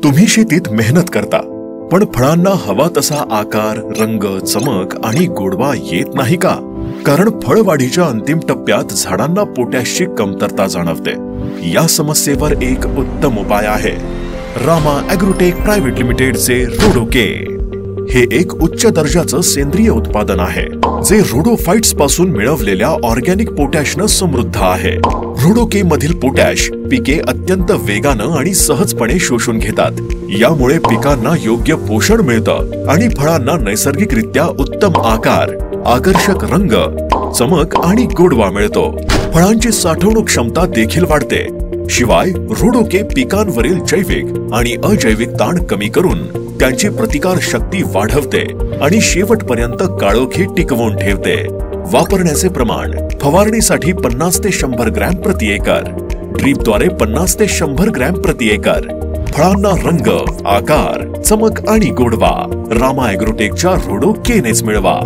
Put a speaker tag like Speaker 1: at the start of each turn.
Speaker 1: तुम्ही शेतीत मेहनत करता, पण फळांना हवा तसा आकार, रंग, चमक आणि गोडवा येत नाही का? कारण फळवाढीच्या अंतिम टप्प्यात झाडांना पोटॅशची कमतरता जाणवते. या समस्येवर एक उत्तम उपाय आहे. रामा ॲग्रोटेक प्रायव्हेट लिमिटेडचे रोडोके. हे एक उच्च दर्जाचं सेंद्रिय उत्पादन आहे, जे रोडोफाइट्स पासून मिळवलेल्या ऑर्गॅनिक पोटॅशनं समृद्ध आहे. रोडोके मधील पोटॅश पिके अत्यंत वेगानं आणि सहजपणे शोषून घेतात. यामुळे पिकांना योग्य पोषण मिळतं आणि फळांना नैसर्गिकरित्या उत्तम आकार, आकर्षक रंग, चमक आणि गोडवा मिळतो. फळांची साठवणूक क्षमता देखील वाढते. शिवाय रोडोके पिकांवरील जैविक आणि अजैविक ताण कमी करून त्यांची प्रतिकार शक्ती वाढवते आणि शेवटपर्यंत काळोखी टिकवून ठेवते. वापरण्याचे प्रमाण: फवारणीसाठी 50 ते 100 ग्रॅम प्रति एकर, ड्रीपद्वारे 50 ते 100 ग्रॅम प्रति एकर. फळांना रंग, आकार, चमक आणि गोडवा रामा ॲग्रोटेकच्या रोडोकेनेच मिळवा.